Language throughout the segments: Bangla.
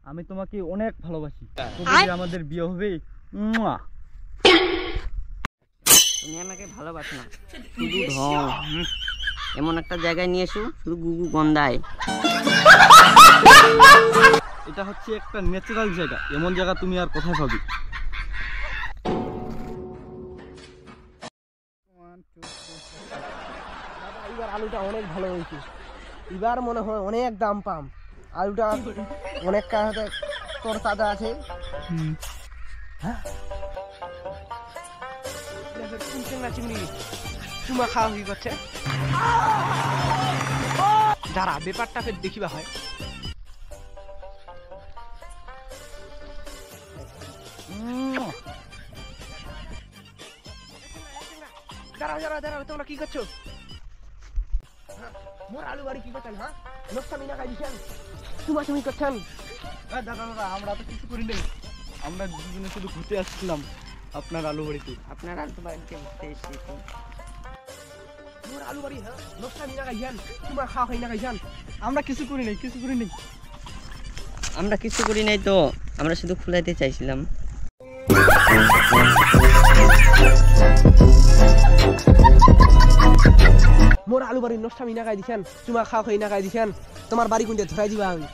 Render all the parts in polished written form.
আমি তোমাকে অনেক ভালোবাসি। কবে আমাদের বিয়ে হবে? তুমি আমাকে ভালোবাসো না, শুধু ঢং। এমন একটা জায়গায় নিয়ে এসো শুধু গুগু গন্ধায়। এটা হচ্ছে একটা ন্যাচারাল জায়গা, এমন জায়গা তুমি আর কোথায় পাবে? এবার আলুটা অনেক ভালো হয়েছে, এবার মনে হয় অনেক দাম পাম। আলুটা অনেক কাছে তোর তাজা আছে। চুমা খাওয়া হয়ে গেছে, যারা ব্যাপারটা ফের দেখিবা হয়। দাঁড়াও দাঁড়াও দাঁড়াও, তোমরা কি করছো? মোর আলু বাড়ি কি করছেন? হ্যাঁ, লোকটা মিনা খাই দিচ্ছেন, তুমি করছেন? দাদা দাদা, আমরা তো কিছু করি নাই, আমরা দুজনে শুধু ঘুরতে আসছিলাম আপনার আলু বাড়িতে। আপনার আলু বাড়িতে ঘুরতে এসেছি। মোর আলু বাড়ি, হ্যাঁ, লোকটা মিনা খাইছেন, তোমার খাওয়া খাই না খাইছেন? আমরা কিছু করি নাই, কিছু করি নাই। আমরা কিছু করি নাই তো, আমরা শুধু খুলাইতে চাইছিলাম। মোর আলু বাড়ির নষ্ট মিনা খাই দিছেন, তোমার খাওয়া খাই না খাই দিছেন, তোমার বাড়ি কোনটা ধরাই দিবা আমি।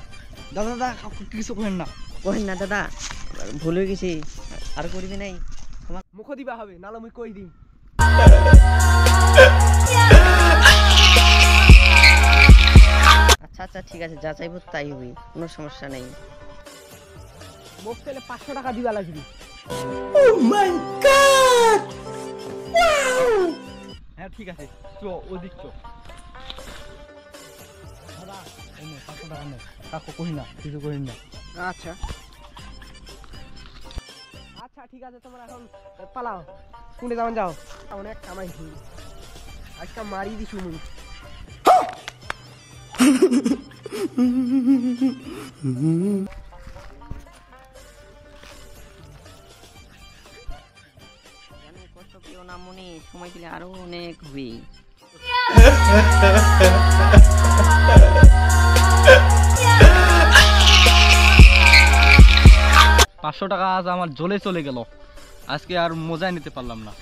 দাদা দাদা, কিছু করেন না। কহেন না দাদা, ভুল হয়ে গেছি, আর করবি নাই। মুখ দিবা হবে, নাহলে মুই কই দিই। আচ্ছা আচ্ছা ঠিক আছে, যা চাইবো তাই হবে, কোনো সমস্যা নেই। মুখ পেলে 500 টাকা দিবা লাগবে। হ্যাঁ ঠিক আছে, চো ওদিক চো। দাদা এই নে 500 টাকা নে, কাকু কই না, কিছু কই না। আচ্ছা আচ্ছা ঠিক আছে, তোমরা এখন পালাও, কোনটা যাবেন যাও। অনেক কামাই হই, আজকে মারি দিছু মুই। কষ্ট পেও না মনে, সময় দিলে আরো অনেক হবে। 500 টাকা আজ আমার জলে চলে গেল, আজকে আর মজাই নিতে পারলাম না।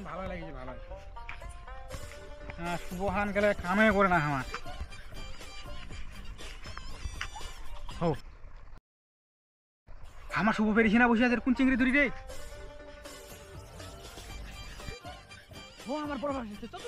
ভালো লাগছে, ভালো। হ্যাঁ, শুভহান গেলে কামে করে না আমার। আমার শুভ পেরেছি না, বসে আছে কোন চিংড়ি ধরি রে? ও আমার বড় ভাই, চল